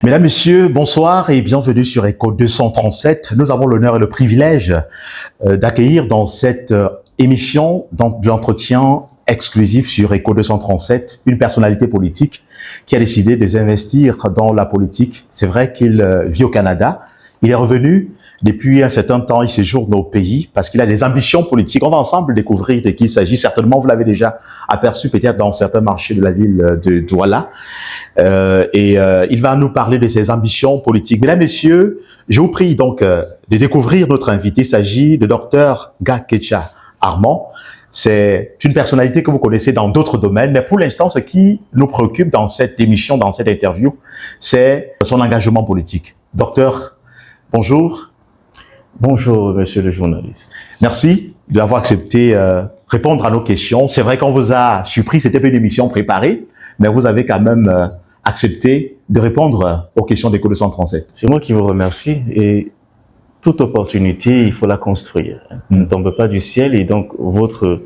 Mesdames, Messieurs, bonsoir et bienvenue sur Echo 237. Nous avons l'honneur et le privilège d'accueillir dans cette émission, dans de l'entretien exclusif sur Echo 237, une personnalité politique qui a décidé de s'investir dans la politique. C'est vrai qu'il vit au Canada. Il est revenu depuis un certain temps, il séjourne au pays parce qu'il a des ambitions politiques. On va ensemble découvrir de qui il s'agit. Certainement, vous l'avez déjà aperçu peut-être dans certains marchés de la ville de Douala. Il va nous parler de ses ambitions politiques. Mesdames, Messieurs, je vous prie donc de découvrir notre invité. Il s'agit de Dr Ngakecha Armand. C'est une personnalité que vous connaissez dans d'autres domaines, mais pour l'instant, ce qui nous préoccupe dans cette émission, dans cette interview, c'est son engagement politique. Docteur, bonjour. Bonjour, monsieur le journaliste. Merci d'avoir accepté répondre à nos questions. C'est vrai qu'on vous a surpris, c'était pas une émission préparée, mais vous avez quand même accepté de répondre aux questions d'Echo 237. C'est moi qui vous remercie et toute opportunité, il faut la construire. On ne tombe pas du ciel et donc votre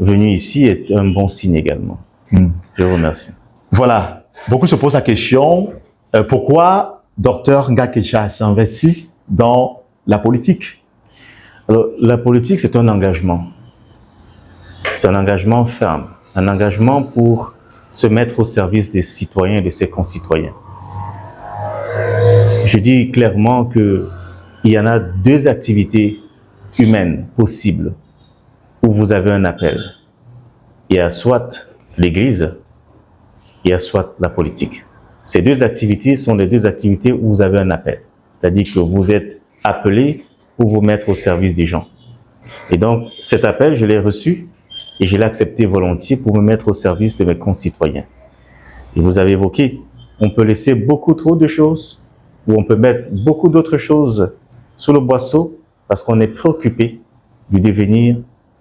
venue ici est un bon signe également. Je vous remercie. Voilà. Beaucoup se posent la question, pourquoi Dr Ngakecha s'investit dans la politique? Alors, la politique, c'est un engagement. C'est un engagement ferme. Un engagement pour se mettre au service des citoyens et de ses concitoyens. Je dis clairement que il y en a deux activités humaines possibles où vous avez un appel. Il y a soit l'Église, il y a soit la politique. Ces deux activités sont les deux activités où vous avez un appel. C'est-à-dire que vous êtes appelé pour vous mettre au service des gens. Et donc, cet appel, je l'ai reçu et je l'ai accepté volontiers pour me mettre au service de mes concitoyens. Et vous avez évoqué, on peut laisser beaucoup trop de choses ou on peut mettre beaucoup d'autres choses sous le boisseau parce qu'on est préoccupé du devenir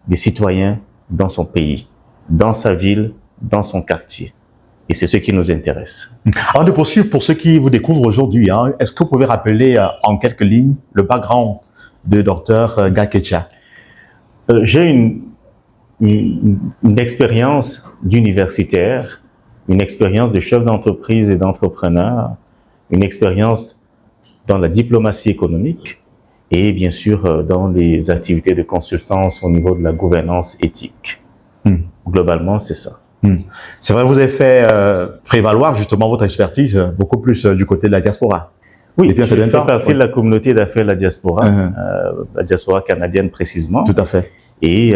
des citoyens dans son pays, dans sa ville, dans son quartier. Et c'est ce qui nous intéresse. Avant de poursuivre, pour ceux qui vous découvrent aujourd'hui, est-ce que vous pouvez rappeler en quelques lignes le background de Dr Ngakecha? J'ai une expérience d'universitaire, une expérience de chef d'entreprise et d'entrepreneur, une expérience dans la diplomatie économique et bien sûr dans les activités de consultance au niveau de la gouvernance éthique. Globalement, c'est ça. C'est vrai, vous avez fait prévaloir justement votre expertise beaucoup plus du côté de la diaspora. Oui, je fais partie de la communauté d'affaires de la diaspora canadienne précisément. Tout à fait. Et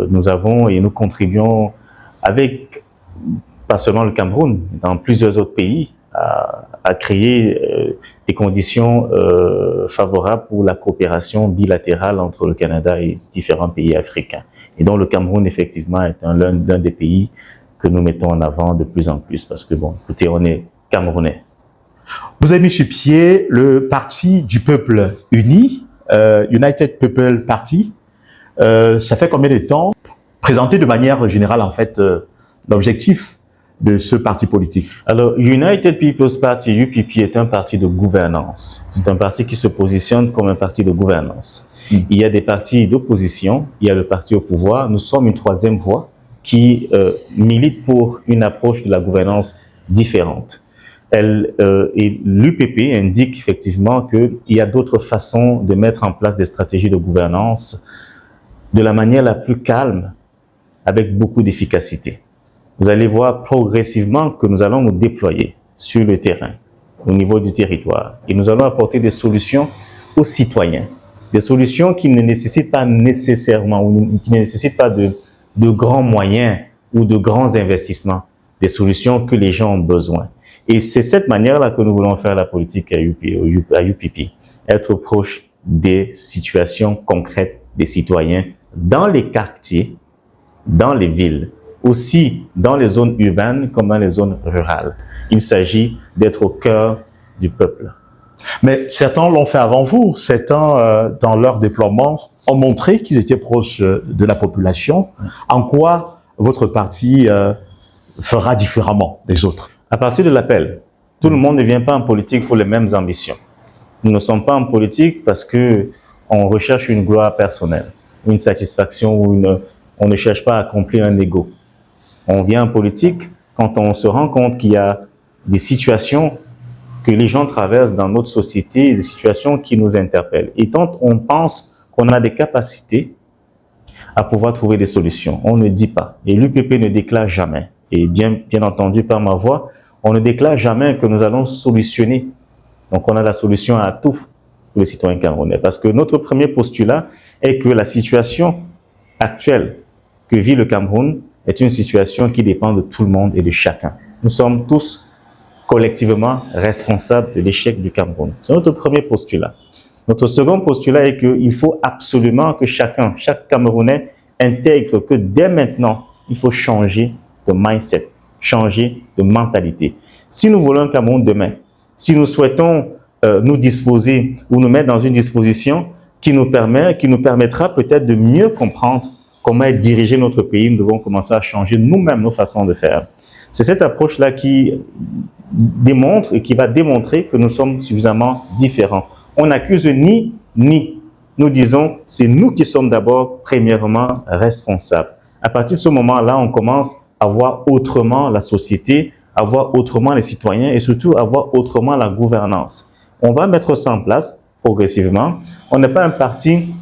nous contribuons avec, pas seulement le Cameroun, dans plusieurs autres pays, à créer des conditions favorables pour la coopération bilatérale entre le Canada et différents pays africains. Et donc le Cameroun, effectivement, est l'un des pays que nous mettons en avant de plus en plus, parce que, bon, écoutez, on est Camerounais. Vous avez mis sur pied le Parti du Peuple Uni, United People Party. Ça fait combien de temps? Présenter de manière générale, en fait, l'objectif de ce parti politique. Alors, United People's Party, UPP, est un parti de gouvernance. C'est un parti qui se positionne comme un parti de gouvernance. Il y a des partis d'opposition, il y a le parti au pouvoir. Nous sommes une troisième voie qui milite pour une approche de la gouvernance différente. Et l'UPP indique effectivement qu'il y a d'autres façons de mettre en place des stratégies de gouvernance de la manière la plus calme, avec beaucoup d'efficacité. Vous allez voir progressivement que nous allons nous déployer sur le terrain, au niveau du territoire, et nous allons apporter des solutions aux citoyens, des solutions qui ne nécessitent pas nécessairement, ou qui ne nécessitent pas de grands moyens ou de grands investissements, des solutions que les gens ont besoin. Et c'est cette manière-là que nous voulons faire la politique à UPP, être proche des situations concrètes des citoyens dans les quartiers, dans les villes, aussi dans les zones urbaines comme dans les zones rurales. Il s'agit d'être au cœur du peuple. Mais certains l'ont fait avant vous. Certains, dans leur déploiement, ont montré qu'ils étaient proches de la population. En quoi votre parti fera différemment des autres? À partir de l'appel, tout le monde ne vient pas en politique pour les mêmes ambitions. Nous ne sommes pas en politique parce que on recherche une gloire personnelle, une satisfaction ou on ne cherche pas à accomplir un ego. On vient en politique quand on se rend compte qu'il y a des situations que les gens traversent dans notre société, des situations qui nous interpellent. Et quand on pense qu'on a des capacités à pouvoir trouver des solutions, on ne dit pas. Et l'UPP ne déclare jamais. Et bien entendu par ma voix, on ne déclare jamais que nous allons solutionner. Donc on a la solution à tout pour les citoyens camerounais. Parce que notre premier postulat est que la situation actuelle que vit le Cameroun est une situation qui dépend de tout le monde et de chacun. Nous sommes tous collectivement responsables de l'échec du Cameroun. C'est notre premier postulat. Notre second postulat est qu'il faut absolument que chaque Camerounais intègre que dès maintenant, il faut changer de mindset, changer de mentalité. Si nous voulons un Cameroun demain, si nous souhaitons nous disposer ou nous mettre dans une disposition qui nous permettra peut-être de mieux comprendre comment diriger notre pays, nous devons commencer à changer nous-mêmes nos façons de faire. C'est cette approche-là qui démontre et qui va démontrer que nous sommes suffisamment différents. On n'accuse ni. Nous disons, c'est nous qui sommes d'abord premièrement responsables. À partir de ce moment-là, on commence à voir autrement la société, à voir autrement les citoyens et surtout à voir autrement la gouvernance. On va mettre ça en place progressivement. On n'est pas un parti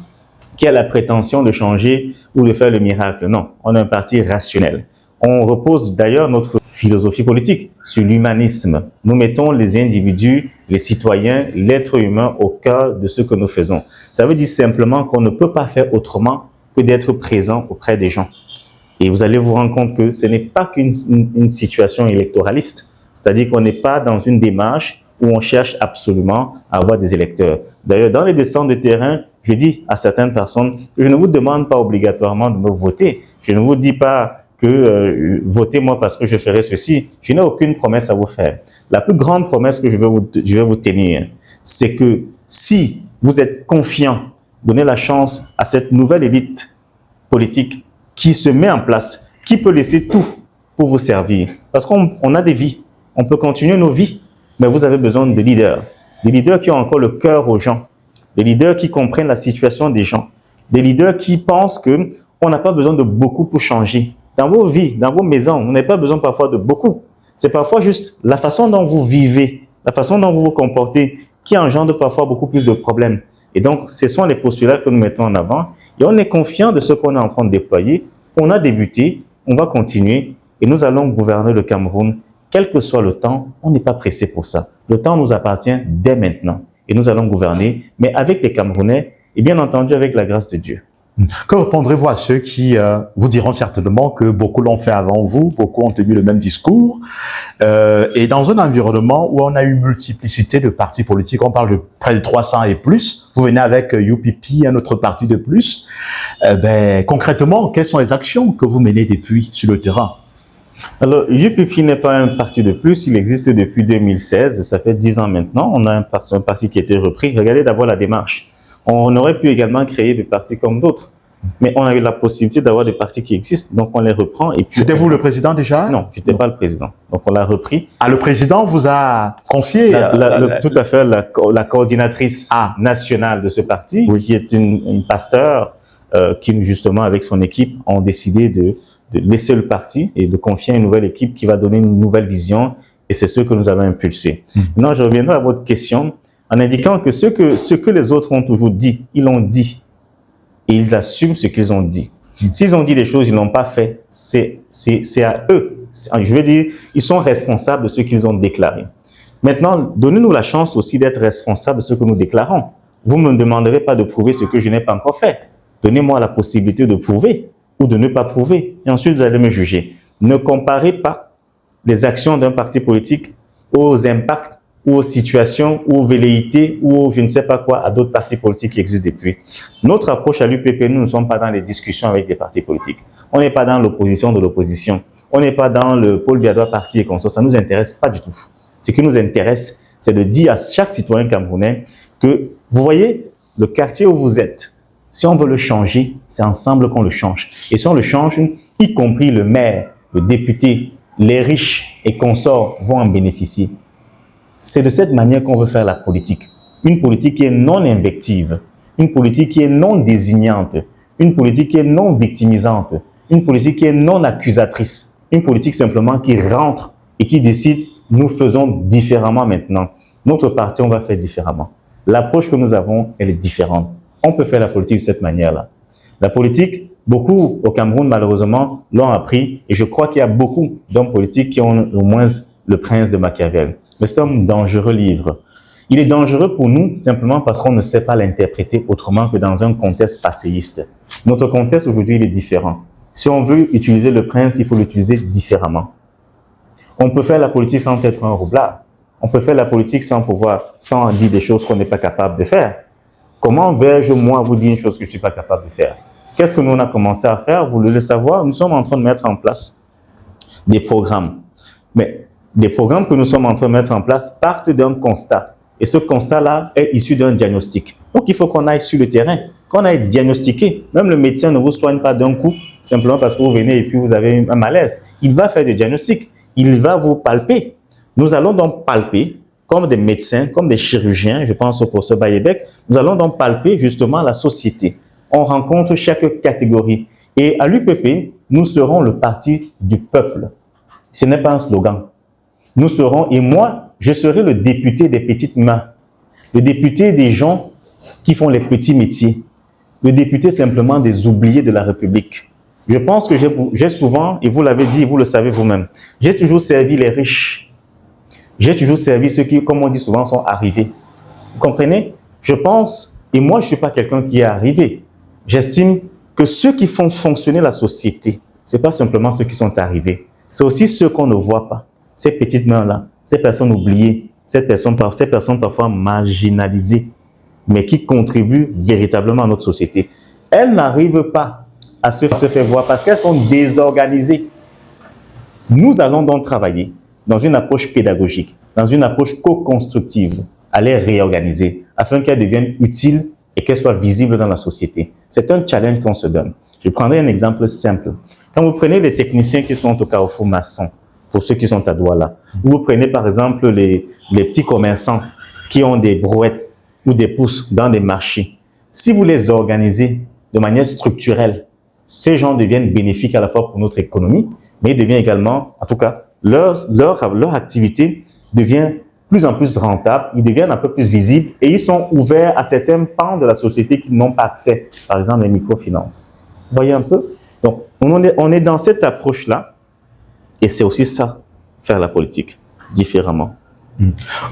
qui a la prétention de changer ou de faire le miracle. Non, on est un parti rationnel. On repose d'ailleurs notre philosophie politique sur l'humanisme. Nous mettons les individus, les citoyens, l'être humain au cœur de ce que nous faisons. Ça veut dire simplement qu'on ne peut pas faire autrement que d'être présent auprès des gens. Et vous allez vous rendre compte que ce n'est pas qu'une situation électoraliste. C'est-à-dire qu'on n'est pas dans une démarche où on cherche absolument à avoir des électeurs. D'ailleurs, dans les descentes de terrain, je dis à certaines personnes, je ne vous demande pas obligatoirement de me voter. Je ne vous dis pas que votez-moi parce que je ferai ceci. Je n'ai aucune promesse à vous faire. La plus grande promesse que je vais vous tenir, c'est que si vous êtes confiant, donnez la chance à cette nouvelle élite politique qui se met en place, qui peut laisser tout pour vous servir. Parce qu'on a des vies, on peut continuer nos vies, mais vous avez besoin de leaders. Des leaders qui ont encore le cœur aux gens, des leaders qui comprennent la situation des gens, des leaders qui pensent qu'on n'a pas besoin de beaucoup pour changer. Dans vos vies, dans vos maisons, vous n'avez pas besoin parfois de beaucoup. C'est parfois juste la façon dont vous vivez, la façon dont vous vous comportez, qui engendre parfois beaucoup plus de problèmes. Et donc, ce sont les postulats que nous mettons en avant. Et on est confiant de ce qu'on est en train de déployer. On a débuté, on va continuer et nous allons gouverner le Cameroun. Quel que soit le temps, on n'est pas pressé pour ça. Le temps nous appartient dès maintenant. Et nous allons gouverner, mais avec les Camerounais et bien entendu avec la grâce de Dieu. Que répondrez-vous à ceux qui vous diront certainement que beaucoup l'ont fait avant vous, beaucoup ont tenu le même discours, et dans un environnement où on a eu multiplicité de partis politiques, on parle de près de 300 et plus, vous venez avec UPP, un autre parti de plus, concrètement, quelles sont les actions que vous menez depuis sur le terrain? Alors, UPP n'est pas un parti de plus, il existe depuis 2016, ça fait 10 ans maintenant, on a un parti qui a été repris. Regardez d'abord la démarche. On aurait pu également créer des partis comme d'autres, mais on a eu la possibilité d'avoir des partis qui existent, donc on les reprend. Et puis c'était vous le président déjà? Non, je n'étais pas le président, donc on l'a repris. Ah, le président vous a confié tout à fait la coordinatrice nationale de ce parti, oui, qui est une pasteur qui justement avec son équipe ont décidé de laisser le parti et de confier à une nouvelle équipe qui va donner une nouvelle vision, et c'est ce que nous avons impulsé. Maintenant, je reviendrai à votre question en indiquant que ce que les autres ont toujours dit, ils l'ont dit. Et ils assument ce qu'ils ont dit. S'ils ont dit des choses, ils ne l'ont pas fait, c'est à eux. Je veux dire, ils sont responsables de ce qu'ils ont déclaré. Maintenant, donnez-nous la chance aussi d'être responsables de ce que nous déclarons. Vous ne me demanderez pas de prouver ce que je n'ai pas encore fait. Donnez-moi la possibilité de prouver ou de ne pas prouver. Et ensuite, vous allez me juger. Ne comparez pas les actions d'un parti politique aux impacts ou aux situations, ou aux velléités, ou je ne sais pas quoi, à d'autres partis politiques qui existent depuis. Notre approche à l'UPP, nous ne sommes pas dans les discussions avec des partis politiques. On n'est pas dans l'opposition de l'opposition. On n'est pas dans le Paul Biadoua parti et consort. Ça ne nous intéresse pas du tout. Ce qui nous intéresse, c'est de dire à chaque citoyen camerounais que, vous voyez, le quartier où vous êtes, si on veut le changer, c'est ensemble qu'on le change. Et si on le change, y compris le maire, le député, les riches et consorts vont en bénéficier. C'est de cette manière qu'on veut faire la politique. Une politique qui est non invective, une politique qui est non désignante, une politique qui est non victimisante, une politique qui est non accusatrice, une politique simplement qui rentre et qui décide, nous faisons différemment maintenant. Notre parti, on va faire différemment. L'approche que nous avons, elle est différente. On peut faire la politique de cette manière-là. La politique, beaucoup au Cameroun, malheureusement, l'ont appris. Et je crois qu'il y a beaucoup d'hommes politiques qui ont au moins le prince de Machiavel. Mais c'est un dangereux livre. Il est dangereux pour nous simplement parce qu'on ne sait pas l'interpréter autrement que dans un contexte passéiste. Notre contexte aujourd'hui, il est différent. Si on veut utiliser le prince, il faut l'utiliser différemment. On peut faire la politique sans être un roublard. On peut faire la politique sans dire des choses qu'on n'est pas capable de faire. Comment vais-je, moi, vous dire une chose que je ne suis pas capable de faire? Qu'est-ce que nous on a commencé à faire? Vous voulez le savoir? Nous sommes en train de mettre en place des programmes. Mais des programmes que nous sommes en train de mettre en place partent d'un constat. Et ce constat-là est issu d'un diagnostic. Donc, il faut qu'on aille sur le terrain, qu'on aille diagnostiquer. Même le médecin ne vous soigne pas d'un coup, simplement parce que vous venez et puis vous avez un malaise. Il va faire des diagnostics. Il va vous palper. Nous allons donc palper, comme des médecins, comme des chirurgiens, je pense au professeur Bayebek, nous allons donc palper justement la société. On rencontre chaque catégorie. Et à l'UPP, nous serons le parti du peuple. Ce n'est pas un slogan. Nous serons, et moi, je serai le député des petites mains, le député des gens qui font les petits métiers, le député simplement des oubliés de la République. Je pense que j'ai souvent, et vous l'avez dit, vous le savez vous-même, j'ai toujours servi les riches. J'ai toujours servi ceux qui, comme on dit souvent, sont arrivés. Vous comprenez? Je pense, et moi je ne suis pas quelqu'un qui est arrivé. J'estime que ceux qui font fonctionner la société, ce n'est pas simplement ceux qui sont arrivés. C'est aussi ceux qu'on ne voit pas. Ces petites mains-là, ces personnes oubliées, ces personnes parfois marginalisées, mais qui contribuent véritablement à notre société. Elles n'arrivent pas à se faire voir parce qu'elles sont désorganisées. Nous allons donc travailler dans une approche pédagogique, dans une approche co-constructive, à les réorganiser afin qu'elles deviennent utiles et qu'elles soient visibles dans la société. C'est un challenge qu'on se donne. Je prendrai un exemple simple. Quand vous prenez les techniciens qui sont au Carrefour Maçon, pour ceux qui sont à Douala, ou vous prenez par exemple les petits commerçants qui ont des brouettes ou des pousses dans des marchés, si vous les organisez de manière structurelle, ces gens deviennent bénéfiques à la fois pour notre économie, mais ils deviennent également, en tout cas, leur activité devient plus en plus rentable, ils deviennent un peu plus visibles et ils sont ouverts à certains pans de la société qui n'ont pas accès, par exemple les microfinances. Vous voyez un peu? Donc, on est dans cette approche-là et c'est aussi ça, faire la politique différemment.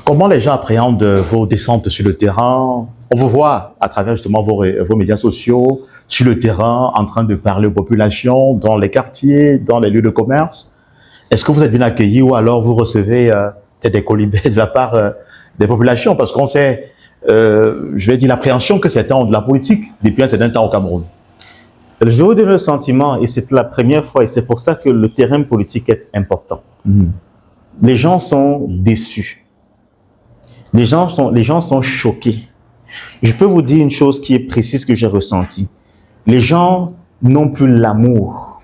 Comment les gens appréhendent vos descentes sur le terrain? On vous voit à travers justement vos médias sociaux, sur le terrain, en train de parler aux populations, dans les quartiers, dans les lieux de commerce. Est-ce que vous êtes bien accueillis ou alors vous recevez des colibés de la part des populations? Parce qu'on sait, je vais dire, l'appréhension que certains ont de la politique depuis un certain temps au Cameroun. Je vais vous donner le sentiment, et c'est la première fois, et c'est pour ça que le terrain politique est important. Les gens sont déçus. Les gens sont choqués. Je peux vous dire une chose qui est précise que j'ai ressentie. Les gens n'ont plus l'amour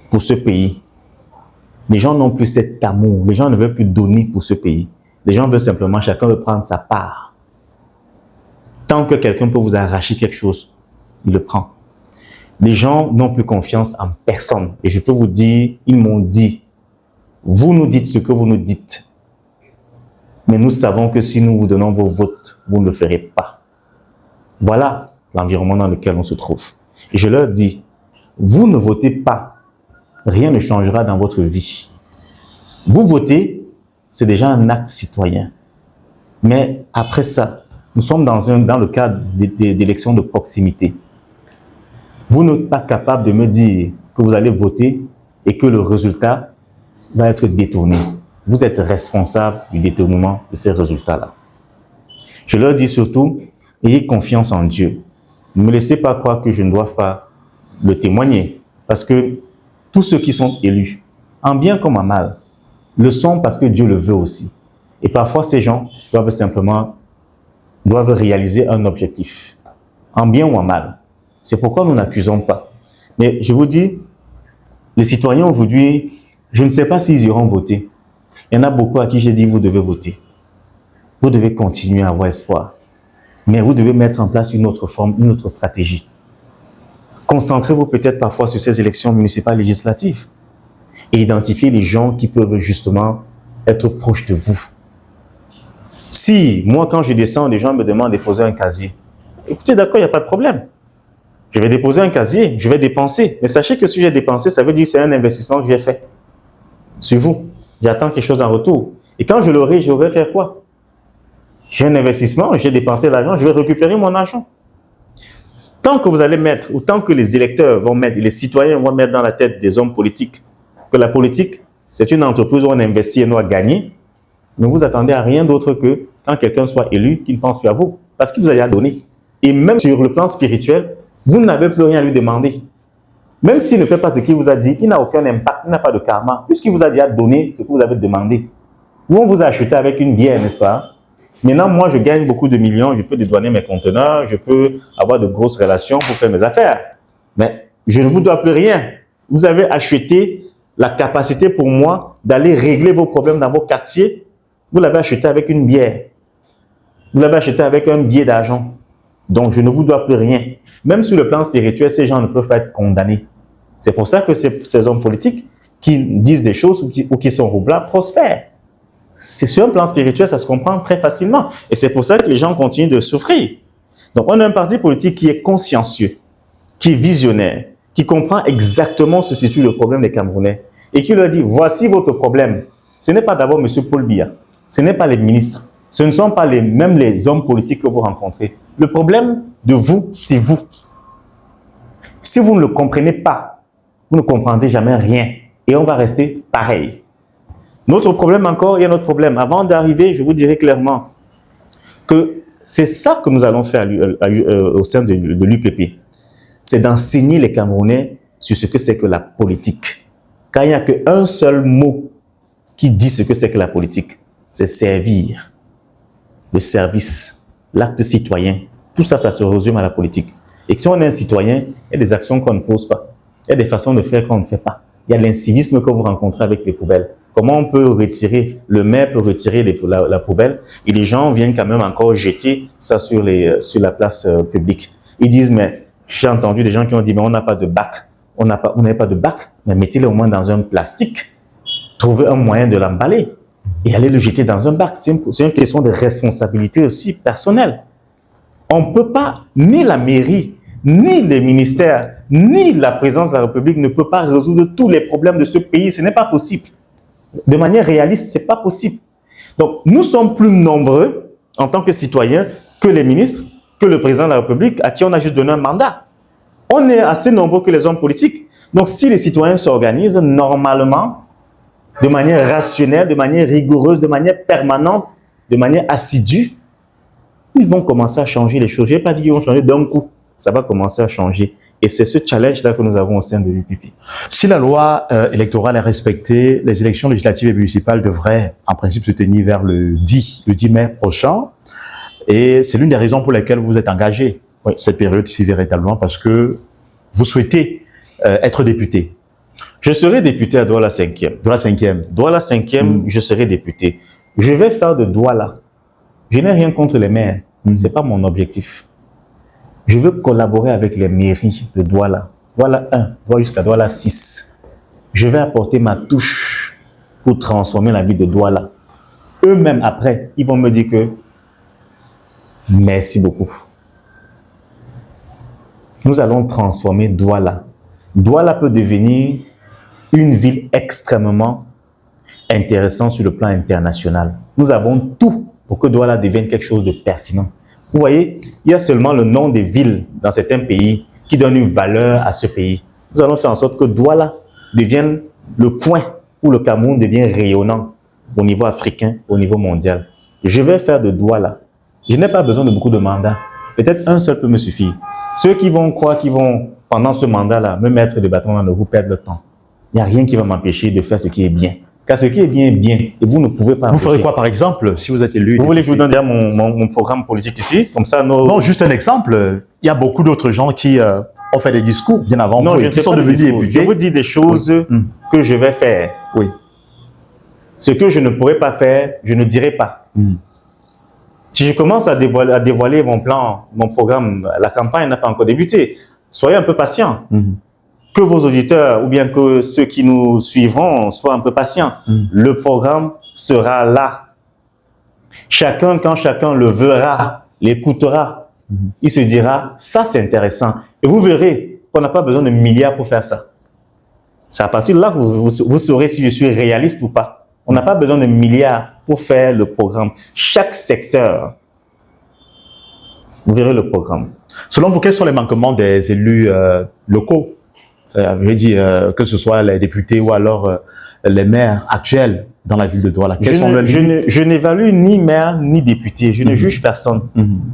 pour ce pays. Les gens n'ont plus cet amour. Les gens ne veulent plus donner pour ce pays. Les gens veulent simplement, chacun veut prendre sa part. Tant que quelqu'un peut vous arracher quelque chose, il le prend. Les gens n'ont plus confiance en personne. Et je peux vous dire, ils m'ont dit, vous nous dites ce que vous nous dites. Mais nous savons que si nous vous donnons vos votes, vous ne le ferez pas. Voilà l'environnement dans lequel on se trouve. Et je leur dis, vous ne votez pas. Rien ne changera dans votre vie. Vous votez, c'est déjà un acte citoyen. Mais après ça, nous sommes dans le cadre d'élections de proximité. Vous n'êtes pas capable de me dire que vous allez voter et que le résultat va être détourné. Vous êtes responsable du détournement de ces résultats-là. Je leur dis surtout, ayez confiance en Dieu. Ne me laissez pas croire que je ne dois pas le témoigner. Parce que tous ceux qui sont élus, en bien comme en mal, le sont parce que Dieu le veut aussi. Et parfois, ces gens doivent réaliser un objectif, en bien ou en mal. C'est pourquoi nous n'accusons pas. Mais je vous dis, les citoyens aujourd'hui, je ne sais pas s'ils iront voter. Il y en a beaucoup à qui j'ai dit, vous devez voter. Vous devez continuer à avoir espoir. Mais vous devez mettre en place une autre forme, une autre stratégie. Concentrez-vous peut-être parfois sur ces élections municipales législatives et identifiez les gens qui peuvent justement être proches de vous. Si, moi, quand je descends, les gens me demandent de déposer un casier. Écoutez, d'accord, il n'y a pas de problème. Je vais déposer un casier, je vais dépenser. Mais sachez que si j'ai dépensé, ça veut dire que c'est un investissement que j'ai fait sur vous. J'attends quelque chose en retour. Et quand je l'aurai, je vais faire quoi? J'ai un investissement, j'ai dépensé l'argent, je vais récupérer mon argent. Tant que vous allez mettre, ou tant que les électeurs vont mettre, les citoyens vont mettre dans la tête des hommes politiques que la politique, c'est une entreprise où on investit et on doit gagner, ne vous attendez à rien d'autre que quand quelqu'un soit élu, qu'il ne pense plus à vous. Parce qu'il vous a déjà donné. Et même sur le plan spirituel, vous n'avez plus rien à lui demander. Même s'il ne fait pas ce qu'il vous a dit, il n'a aucun impact, il n'a pas de karma, puisqu'il vous a déjà donné ce que vous avez demandé. Vous, on vous a acheté avec une bière, n'est-ce pas? Maintenant, moi, je gagne beaucoup de millions, je peux dédouaner mes conteneurs, je peux avoir de grosses relations pour faire mes affaires. Mais je ne vous dois plus rien. Vous avez acheté la capacité pour moi d'aller régler vos problèmes dans vos quartiers. Vous l'avez acheté avec une bière. Vous l'avez acheté avec un billet d'argent. Donc, je ne vous dois plus rien. Même sur le plan spirituel, ces gens ne peuvent pas être condamnés. C'est pour ça que ces hommes politiques qui disent des choses ou qui sont roublards prospèrent. C'est sur un plan spirituel, ça se comprend très facilement. Et c'est pour ça que les gens continuent de souffrir. Donc, on a un parti politique qui est consciencieux, qui est visionnaire, qui comprend exactement où se situe le problème des Camerounais et qui leur dit, voici votre problème. Ce n'est pas d'abord M. Paul Biya, ce n'est pas les ministres, ce ne sont pas même les hommes politiques que vous rencontrez. Le problème de vous, c'est vous. Si vous ne le comprenez pas, vous ne comprendrez jamais rien et on va rester pareil. Notre problème encore, il y a notre problème. Avant d'arriver, je vous dirai clairement que c'est ça que nous allons faire au sein de l'UPP. C'est d'enseigner les Camerounais sur ce que c'est que la politique. Car il n'y a qu'un seul mot qui dit ce que c'est que la politique. C'est servir. Le service, l'acte citoyen. Tout ça, ça se résume à la politique. Et si on est un citoyen, il y a des actions qu'on ne pose pas. Il y a des façons de faire qu'on ne fait pas. Il y a l'incivisme que vous rencontrez avec les poubelles. Comment on peut retirer, le maire peut retirer la poubelle et les gens viennent quand même encore jeter ça sur la place publique. Ils disent, mais j'ai entendu des gens qui ont dit, mais on n'a pas de bac. On n'avait pas de bac, mais mettez-le au moins dans un plastique. Trouvez un moyen de l'emballer et allez le jeter dans un bac. C'est une question de responsabilité aussi personnelle. On ne peut pas, ni la mairie, ni les ministères, ni la présidence de la République ne peut pas résoudre tous les problèmes de ce pays. Ce n'est pas possible. De manière réaliste, ce n'est pas possible. Donc, nous sommes plus nombreux en tant que citoyens que les ministres, que le président de la République, à qui on a juste donné un mandat. On est assez nombreux que les hommes politiques. Donc, si les citoyens s'organisent normalement, de manière rationnelle, de manière rigoureuse, de manière permanente, de manière assidue, ils vont commencer à changer les choses. Je n'ai pas dit qu'ils vont changer d'un coup. Ça va commencer à changer. Et c'est ce challenge-là que nous avons au sein de l'UPP. Si la loi électorale est respectée, les élections législatives et municipales devraient en principe se tenir vers le 10 mai prochain. Et c'est l'une des raisons pour lesquelles vous êtes engagé cette période-ci véritablement, parce que vous souhaitez être député. Je serai député à Douala 5e. Douala 5e. Douala 5e, je serai député. Je vais faire de Douala. Je n'ai rien contre les maires. Ce n'est pas mon objectif. Je veux collaborer avec les mairies de Douala. Douala 1, Douala jusqu'à Douala 6. Je vais apporter ma touche pour transformer la vie de Douala. Eux-mêmes, après, ils vont me dire que merci beaucoup. Nous allons transformer Douala. Douala peut devenir une ville extrêmement intéressante sur le plan international. Nous avons tout pour que Douala devienne quelque chose de pertinent. Vous voyez, il y a seulement le nom des villes dans certains pays qui donnent une valeur à ce pays. Nous allons faire en sorte que Douala devienne le point où le Cameroun devient rayonnant au niveau africain, au niveau mondial. Je vais faire de Douala. Je n'ai pas besoin de beaucoup de mandats. Peut-être un seul peut me suffire. Ceux qui vont croire qu'ils vont, pendant ce mandat-là, me mettre des bâtons dans le roue, perdre le temps. Il n'y a rien qui va m'empêcher de faire ce qui est bien. Car ce qui est bien est bien. Et vous ne pouvez pas... Vous ferez quoi, par exemple, si vous êtes élu? Vous voulez que je vous donne déjà mon programme politique ici? Comme ça, Non, juste un exemple. Il y a beaucoup d'autres gens qui ont fait des discours bien avant vous et qui sont devenus députés. Je vous dis des choses que je vais faire. Oui. Ce que je ne pourrai pas faire, je ne dirai pas. Si je commence à dévoiler mon plan, mon programme, la campagne n'a pas encore débuté. Soyez un peu patients. Que vos auditeurs ou bien que ceux qui nous suivront soient un peu patients. Le programme sera là. Chacun, quand chacun le verra, l'écoutera, il se dira, ça c'est intéressant. Et vous verrez qu'on n'a pas besoin de milliards pour faire ça. C'est à partir de là que vous saurez si je suis réaliste ou pas. On n'a pas besoin de milliards pour faire le programme. Chaque secteur, vous verrez le programme. Selon vous, quels sont les manquements des élus locaux? Ça veut dire que ce soit les députés ou alors les maires actuels dans la ville de Douala. Quels sont leurs limites? Je n'évalue ni maire ni député. Je ne juge personne.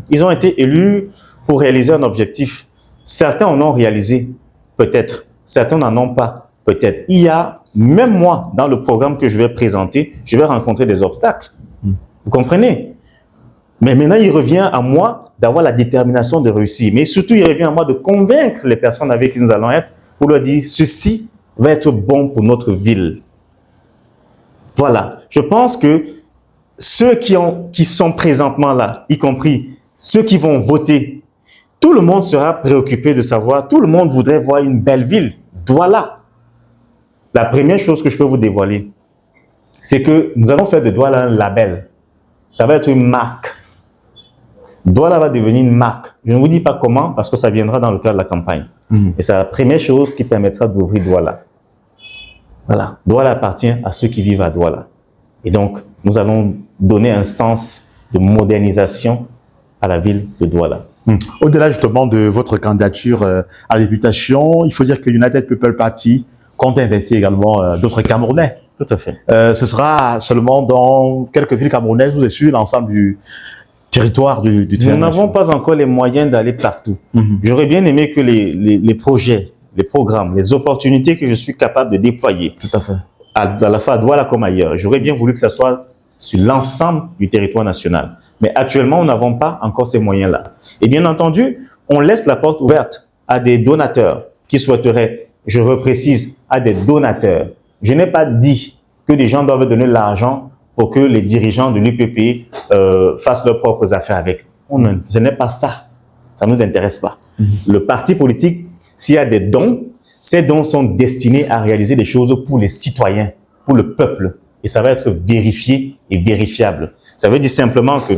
Ils ont été élus pour réaliser un objectif. Certains en ont réalisé, peut-être. Certains n'en ont pas, peut-être. Il y a, même moi, dans le programme que je vais présenter, je vais rencontrer des obstacles. Vous comprenez? Mais maintenant, il revient à moi d'avoir la détermination de réussir. Mais surtout, il revient à moi de convaincre les personnes avec qui nous allons être pour leur dire, ceci va être bon pour notre ville. Voilà. Je pense que ceux qui sont présentement là, y compris ceux qui vont voter, tout le monde sera préoccupé de savoir, tout le monde voudrait voir une belle ville. Douala. La première chose que je peux vous dévoiler, c'est que nous allons faire de Douala un label. Ça va être une marque. Douala va devenir une marque. Je ne vous dis pas comment, parce que ça viendra dans le cadre de la campagne. Et c'est la première chose qui permettra d'ouvrir Douala. Voilà. Douala appartient à ceux qui vivent à Douala. Et donc, nous allons donner un sens de modernisation à la ville de Douala. Au-delà justement de votre candidature à la députation, il faut dire que United People Party compte investir également d'autres Camerounais. Tout à fait. Ce sera seulement dans quelques villes camerounaises, vous êtes sûr, l'ensemble du territoire du Nous n'avons pas encore les moyens d'aller partout. J'aurais bien aimé que les projets, les programmes, les opportunités que je suis capable de déployer, tout à fait, à la fois à Douala comme ailleurs, j'aurais bien voulu que ça soit sur l'ensemble du territoire national. Mais actuellement, nous n'avons pas encore ces moyens-là. Et bien entendu, on laisse la porte ouverte à des donateurs qui souhaiteraient, je reprécise, à des donateurs. Je n'ai pas dit que les gens doivent donner l'argent pour que les dirigeants de l'UPP fassent leurs propres affaires avec. Ce n'est pas ça. Ça ne nous intéresse pas. Le parti politique, s'il y a des dons, ces dons sont destinés à réaliser des choses pour les citoyens, pour le peuple. Et ça va être vérifié et vérifiable. Ça veut dire simplement que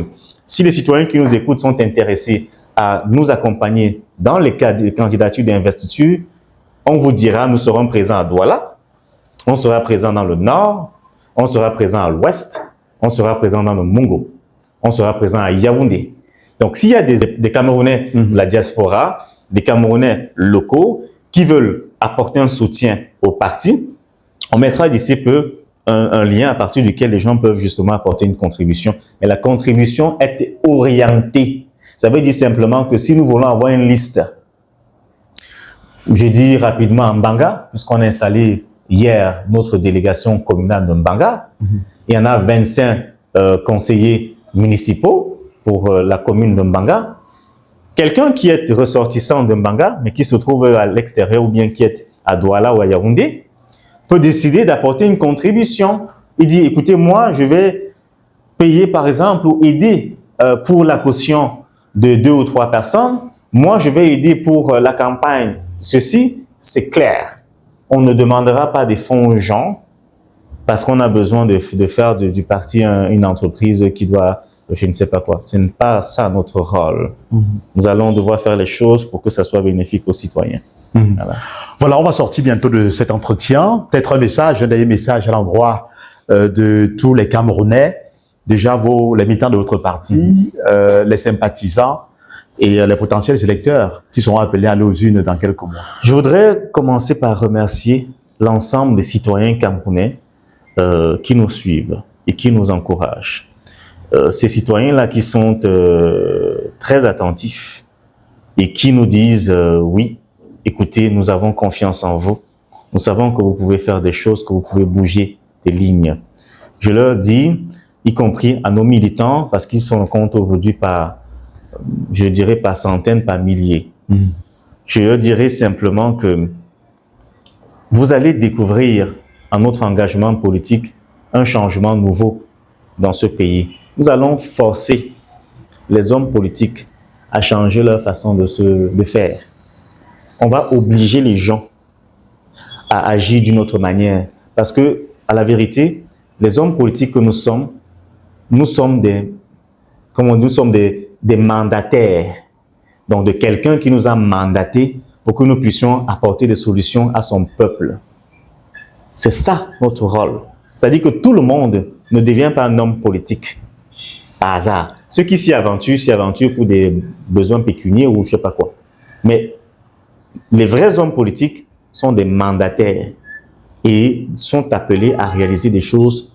si les citoyens qui nous écoutent sont intéressés à nous accompagner dans les cas de candidature d'investiture, on vous dira, nous serons présents à Douala, on sera présent dans le nord, on sera présent à l'ouest, on sera présent dans le Mongo, on sera présent à Yaoundé. Donc, s'il y a des Camerounais de la diaspora, des Camerounais locaux qui veulent apporter un soutien au parti, on mettra d'ici peu un lien à partir duquel les gens peuvent justement apporter une contribution. Et la contribution est orientée. Ça veut dire simplement que si nous voulons avoir une liste, je dis rapidement en Mbanga, puisqu'on a installé hier notre délégation communale de Mbanga, il y en a 25 conseillers municipaux pour la commune de Mbanga. Quelqu'un qui est ressortissant de Mbanga, mais qui se trouve à l'extérieur ou bien qui est à Douala ou à Yaoundé, peut décider d'apporter une contribution. Il dit, écoutez, moi, je vais payer, par exemple, ou aider pour la caution de 2 ou 3 personnes. Moi, je vais aider pour la campagne. Ceci, c'est clair. On ne demandera pas des fonds aux gens parce qu'on a besoin de faire du parti une entreprise qui doit, je ne sais pas quoi. Ce n'est pas ça notre rôle. Nous allons devoir faire les choses pour que ça soit bénéfique aux citoyens. Voilà, on va sortir bientôt de cet entretien. Peut-être un message, un dernier message à l'endroit de tous les Camerounais, déjà les militants de votre parti, les sympathisants et les potentiels électeurs qui seront appelés à aller aux urnes dans quelques mois. Je voudrais commencer par remercier l'ensemble des citoyens camerounais qui nous suivent et qui nous encouragent. Ces citoyens-là qui sont très attentifs et qui nous disent oui, écoutez, nous avons confiance en vous. Nous savons que vous pouvez faire des choses, que vous pouvez bouger des lignes. Je leur dis, y compris à nos militants, parce qu'ils sont compte aujourd'hui par, je dirais, par centaines, par milliers. Je leur dirais simplement que vous allez découvrir en notre engagement politique un changement nouveau dans ce pays. Nous allons forcer les hommes politiques à changer leur façon de faire. On va obliger les gens à agir d'une autre manière. Parce que, à la vérité, les hommes politiques que nous sommes, nous sommes des mandataires. Donc, de quelqu'un qui nous a mandatés pour que nous puissions apporter des solutions à son peuple. C'est ça notre rôle. C'est-à-dire que tout le monde ne devient pas un homme politique par hasard. Ceux qui s'y aventurent pour des besoins pécuniaires ou je ne sais pas quoi. Mais les vrais hommes politiques sont des mandataires et sont appelés à réaliser des choses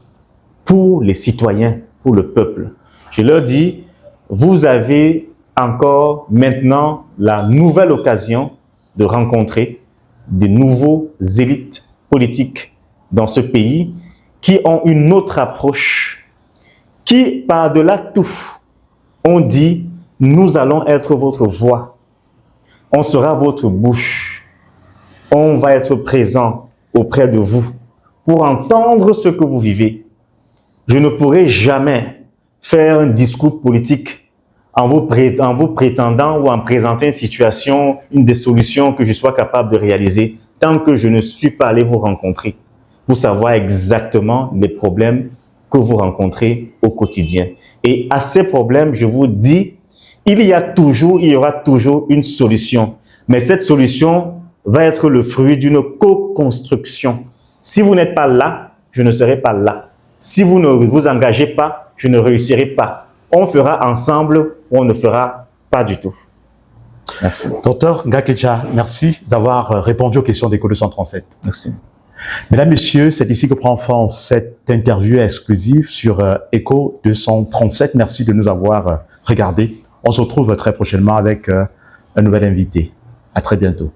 pour les citoyens, pour le peuple. Je leur dis, vous avez encore maintenant la nouvelle occasion de rencontrer de nouveaux élites politiques dans ce pays qui ont une autre approche, qui par-delà tout ont dit, nous allons être votre voix, on sera votre bouche, on va être présent auprès de vous pour entendre ce que vous vivez. Je ne pourrai jamais faire un discours politique en vous prétendant ou en présentant une situation, une des solutions que je sois capable de réaliser, tant que je ne suis pas allé vous rencontrer pour savoir exactement les problèmes que vous rencontrez au quotidien. Et à ces problèmes, je vous dis, il y aura toujours une solution. Mais cette solution va être le fruit d'une co-construction. Si vous n'êtes pas là, je ne serai pas là. Si vous ne vous engagez pas, je ne réussirai pas. On fera ensemble ou on ne fera pas du tout. Merci. Docteur Ngakeja, merci d'avoir répondu aux questions d'Éco 237. Merci. Mesdames, Messieurs, c'est ici que prend fin cette interview exclusive sur Éco 237. Merci de nous avoir regardés. On se retrouve très prochainement avec un nouvel invité. À très bientôt.